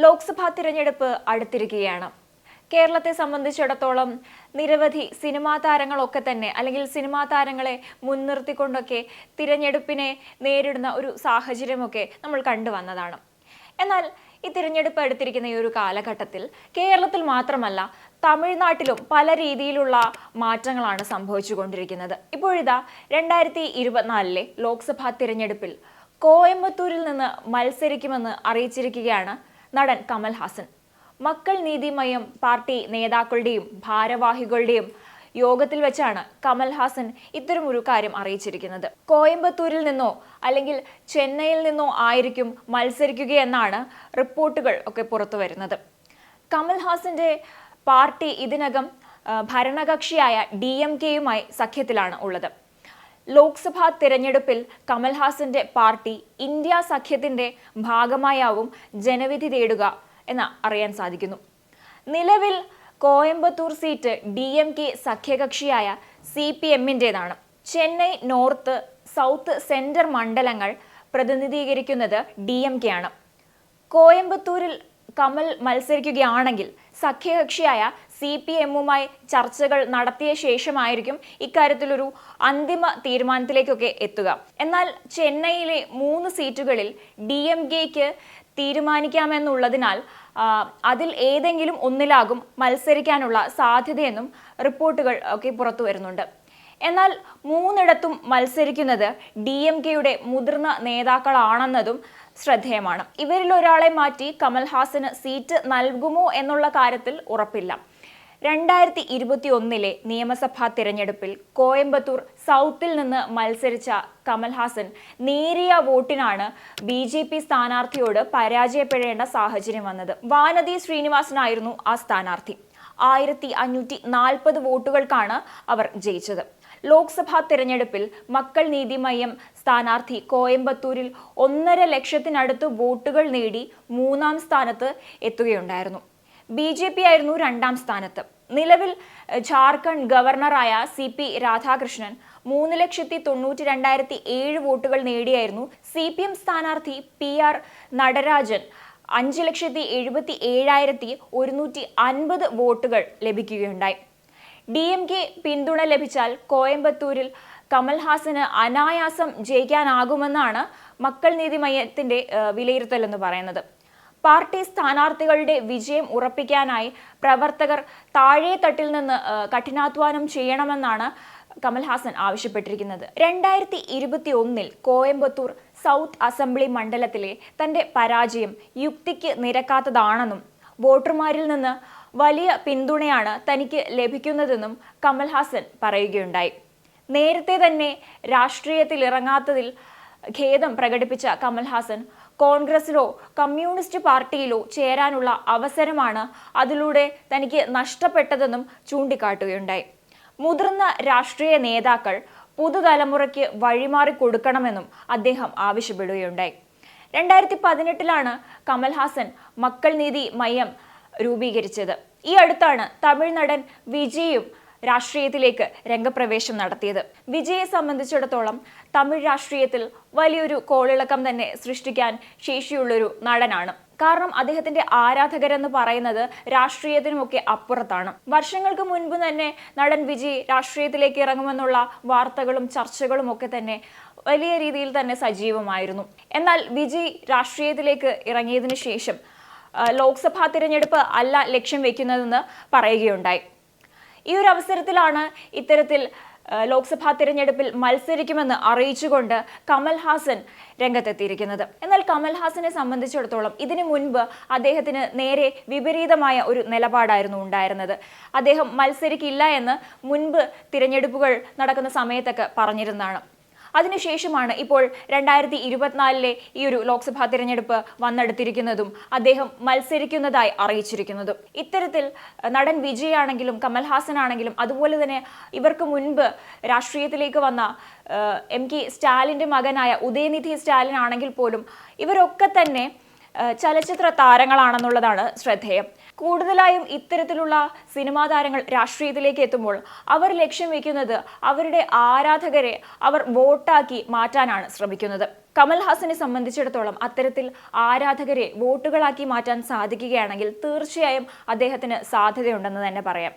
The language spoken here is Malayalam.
ലോക്സഭാ തിരഞ്ഞെടുപ്പ് അടുത്തിരിക്കുകയാണ്. കേരളത്തെ സംബന്ധിച്ചിടത്തോളം നിരവധി സിനിമാ താരങ്ങളൊക്കെ തന്നെ അല്ലെങ്കിൽ സിനിമാ താരങ്ങളെ മുൻനിർത്തിക്കൊണ്ടൊക്കെ തിരഞ്ഞെടുപ്പിനെ നേരിടുന്ന ഒരു സാഹചര്യമൊക്കെ നമ്മൾ കണ്ടുവന്നതാണ്. എന്നാൽ ഈ തിരഞ്ഞെടുപ്പ് അടുത്തിരിക്കുന്ന ഈ ഒരു കാലഘട്ടത്തിൽ കേരളത്തിൽ മാത്രമല്ല തമിഴ്നാട്ടിലും പല രീതിയിലുള്ള മാറ്റങ്ങളാണ് സംഭവിച്ചുകൊണ്ടിരിക്കുന്നത്. ഇപ്പോഴിതാ 2024 ലോക്സഭാ തിരഞ്ഞെടുപ്പിൽ കോയമ്പത്തൂരിൽ നിന്ന് മത്സരിക്കുമെന്ന് അറിയിച്ചിരിക്കുകയാണ് നടൻ കമൽഹാസൻ. മക്കൾ നീതി മയ്യം പാർട്ടി നേതാക്കളുടെയും ഭാരവാഹികളുടെയും യോഗത്തിൽ വെച്ചാണ് കമൽഹാസൻ ഇത്തരമൊരു കാര്യം അറിയിച്ചിരിക്കുന്നത്. കോയമ്പത്തൂരിൽ നിന്നോ അല്ലെങ്കിൽ ചെന്നൈയിൽ നിന്നോ ആയിരിക്കും മത്സരിക്കുകയെന്നാണ് റിപ്പോർട്ടുകൾ ഒക്കെ പുറത്തു വരുന്നത്. കമൽഹാസന്റെ പാർട്ടി ഇതിനകം ഭരണകക്ഷിയായ DMK-യുമായി സഖ്യത്തിലാണ് ഉള്ളത്. ലോക്സഭാ തിരഞ്ഞെടുപ്പിൽ കമൽഹാസന്റെ പാർട്ടി ഇന്ത്യ സഖ്യത്തിന്റെ ഭാഗമായാവും ജനവിധി തേടുക എന്ന് അറിയാൻ സാധിക്കുന്നു. നിലവിൽ കോയമ്പത്തൂർ സീറ്റ് DMK സഖ്യകക്ഷിയായ CPM-ന്റേതാണ്. ചെന്നൈ നോർത്ത്, സൗത്ത്, സെൻട്രൽ മണ്ഡലങ്ങൾ പ്രതിനിധീകരിക്കുന്നത് DMK ആണ്. കോയമ്പത്തൂരിൽ കമൽ മത്സരിക്കുകയാണെങ്കിൽ സഖ്യകക്ഷിയായ CPM-യുമായി ചർച്ചകൾ നടത്തിയ ശേഷമായിരിക്കും ഇക്കാര്യത്തിലൊരു അന്തിമ തീരുമാനത്തിലേക്കൊക്കെ എത്തുക. എന്നാൽ ചെന്നൈയിലെ 3 സീറ്റുകളിൽ DMK-ക്ക് തീരുമാനിക്കാമെന്നുള്ളതിനാൽ അതിൽ ഏതെങ്കിലും ഒന്നിലാകും മത്സരിക്കാനുള്ള സാധ്യതയെന്നും റിപ്പോർട്ടുകൾ ഒക്കെ പുറത്തു വരുന്നുണ്ട്. എന്നാൽ 3ഇടത്തും മത്സരിക്കുന്നത് DMK-യുടെ മുതിർന്ന നേതാക്കളാണെന്നതും ശ്രദ്ധേയമാണ്. ഇവരിൽ ഒരാളെ മാറ്റി കമൽഹാസന് സീറ്റ് നൽകുമോ എന്നുള്ള കാര്യത്തിൽ ഉറപ്പില്ല. 2021 നിയമസഭാ തിരഞ്ഞെടുപ്പിൽ കോയമ്പത്തൂർ സൗത്തിൽ നിന്ന് മത്സരിച്ച കമൽഹാസൻ നേരിയ വോട്ടിനാണ് BJP സ്ഥാനാർത്ഥിയോട് പരാജയപ്പെടേണ്ട സാഹചര്യം വന്നത്. വാനതി ശ്രീനിവാസനായിരുന്നു ആ സ്ഥാനാർത്ഥി. 1540 വോട്ടുകൾക്കാണ് അവർ ജയിച്ചത്. ലോക്സഭാ തിരഞ്ഞെടുപ്പിൽ മക്കൾ നീതി മയ്യം സ്ഥാനാർത്ഥി കോയമ്പത്തൂരിൽ 1.5 ലക്ഷത്തിനടുത്ത് വോട്ടുകൾ നേടി 3ാം സ്ഥാനത്ത് എത്തുകയുണ്ടായിരുന്നു. BJP ആയിരുന്നു 2ാം സ്ഥാനത്ത്. നിലവിൽ ജാർഖണ്ഡ് ഗവർണറായ CP രാധാകൃഷ്ണൻ 3,92,007 വോട്ടുകൾ നേടിയായിരുന്നു. CPM സ്ഥാനാർത്ഥി PR നടരാജൻ 5,77,150 വോട്ടുകൾ ലഭിക്കുകയുണ്ടായി. DMK പിന്തുണ ലഭിച്ചാൽ കോയമ്പത്തൂരിൽ കമൽഹാസന് അനായാസം ജയിക്കാനാകുമെന്നാണ് മക്കൾ നീതി മയ്യത്തിന്റെ വിലയിരുത്തൽ എന്ന് പറയുന്നത്. പാർട്ടി സ്ഥാനാർത്ഥികളുടെ വിജയം ഉറപ്പിക്കാനായി പ്രവർത്തകർ താഴെത്തട്ടിൽ നിന്ന് കഠിനാധ്വാനം ചെയ്യണമെന്നാണ് കമൽഹാസൻ ആവശ്യപ്പെട്ടിരിക്കുന്നത്. 2021 കോയമ്പത്തൂർ സൗത്ത് അസംബ്ലി മണ്ഡലത്തിലെ തന്റെ പരാജയം യുക്തിക്ക് നിരക്കാത്തതാണെന്നും വോട്ടർമാരിൽ നിന്ന് വലിയ പിന്തുണയാണ് തനിക്ക് ലഭിക്കുന്നതെന്നും കമൽഹാസൻ പറയുകയുണ്ടായി. നേരത്തെ തന്നെ രാഷ്ട്രീയത്തിൽ ഇറങ്ങാത്തതിൽ ഖേദം പ്രകടിപ്പിച്ച കമൽഹാസൻ കോൺഗ്രസിലോ കമ്മ്യൂണിസ്റ്റ് പാർട്ടിയിലോ ചേരാനുള്ള അവസരമാണ് അതിലൂടെ തനിക്ക് നഷ്ടപ്പെട്ടതെന്നും ചൂണ്ടിക്കാട്ടുകയുണ്ടായി. മുതിർന്ന രാഷ്ട്രീയ നേതാക്കൾ പുതുതലമുറയ്ക്ക് വഴിമാറി കൊടുക്കണമെന്നും അദ്ദേഹം ആവശ്യപ്പെടുകയുണ്ടായി. 2018 കമൽഹാസൻ മക്കൾ നീതി മയ്യം രൂപീകരിച്ചത്. ഈ അടുത്താണ് തമിഴ് നടൻ വിജയും രാഷ്ട്രീയത്തിലേക്ക് രംഗപ്രവേശം നടത്തിയത്. വിജയെ സംബന്ധിച്ചിടത്തോളം തമിഴ് രാഷ്ട്രീയത്തിൽ വലിയൊരു കോളിളക്കം തന്നെ സൃഷ്ടിക്കാൻ ശേഷിയുള്ളൊരു നടനാണ്. കാരണം അദ്ദേഹത്തിന്റെ ആരാധകരെന്ന് പറയുന്നത് രാഷ്ട്രീയത്തിനുമൊക്കെ അപ്പുറത്താണ്. വർഷങ്ങൾക്ക് മുൻപ് തന്നെ നടൻ വിജയ് രാഷ്ട്രീയത്തിലേക്ക് ഇറങ്ങുമെന്നുള്ള വാർത്തകളും ചർച്ചകളും ഒക്കെ തന്നെ വലിയ രീതിയിൽ തന്നെ സജീവമായിരുന്നു. എന്നാൽ വിജയ് രാഷ്ട്രീയത്തിലേക്ക് ഇറങ്ങിയതിനു ശേഷം ലോക്സഭാ തിരഞ്ഞെടുപ്പ് അല്ല ലക്ഷ്യം വെക്കുന്നതെന്ന് പറയുകയുണ്ടായി. ഈ ഒരു അവസരത്തിലാണ് ഇത്തരത്തിൽ ലോക്സഭാ തിരഞ്ഞെടുപ്പിൽ മത്സരിക്കുമെന്ന് അറിയിച്ചുകൊണ്ട് കമൽഹാസൻ രംഗത്തെത്തിയിരിക്കുന്നത്. എന്നാൽ കമൽഹാസനെ സംബന്ധിച്ചിടത്തോളം ഇതിനു മുൻപ് അദ്ദേഹത്തിന് നേരെ വിപരീതമായ ഒരു നിലപാടായിരുന്നു ഉണ്ടായിരുന്നത്. അദ്ദേഹം മത്സരിക്കില്ല എന്ന് മുൻപ് തിരഞ്ഞെടുപ്പുകൾ നടക്കുന്ന സമയത്തൊക്കെ പറഞ്ഞിരുന്നതാണ്. അതിനുശേഷമാണ് ഇപ്പോൾ 2024 ഈ ഒരു ലോക്സഭാ തിരഞ്ഞെടുപ്പ് വന്നെടുത്തിരിക്കുന്നതും അദ്ദേഹം മത്സരിക്കുന്നതായി അറിയിച്ചിരിക്കുന്നതും. ഇത്തരത്തിൽ നടൻ വിജയ് ആണെങ്കിലും കമൽഹാസൻ ആണെങ്കിലും അതുപോലെ തന്നെ ഇവർക്ക് മുൻപ് രാഷ്ട്രീയത്തിലേക്ക് വന്ന MK സ്റ്റാലിൻ്റെ മകനായ ഉദയനിധി സ്റ്റാലിൻ ആണെങ്കിൽ പോലും ഇവരൊക്കെ തന്നെ ചലച്ചിത്ര താരങ്ങളാണെന്നുള്ളതാണ് ശ്രദ്ധേയം. കൂടുതലായും ഇത്തരത്തിലുള്ള സിനിമാ താരങ്ങൾ രാഷ്ട്രീയത്തിലേക്ക് എത്തുമ്പോൾ അവർ ലക്ഷ്യം വെക്കുന്നത് അവരുടെ ആരാധകരെ അവർ വോട്ടാക്കി മാറ്റാനാണ് ശ്രമിക്കുന്നത്. കമൽഹാസനെ സംബന്ധിച്ചിടത്തോളം അത്തരത്തിൽ ആരാധകരെ വോട്ടുകളാക്കി മാറ്റാൻ സാധിക്കുകയാണെങ്കിൽ തീർച്ചയായും അദ്ദേഹത്തിന് സാധ്യതയുണ്ടെന്ന് തന്നെ പറയാം.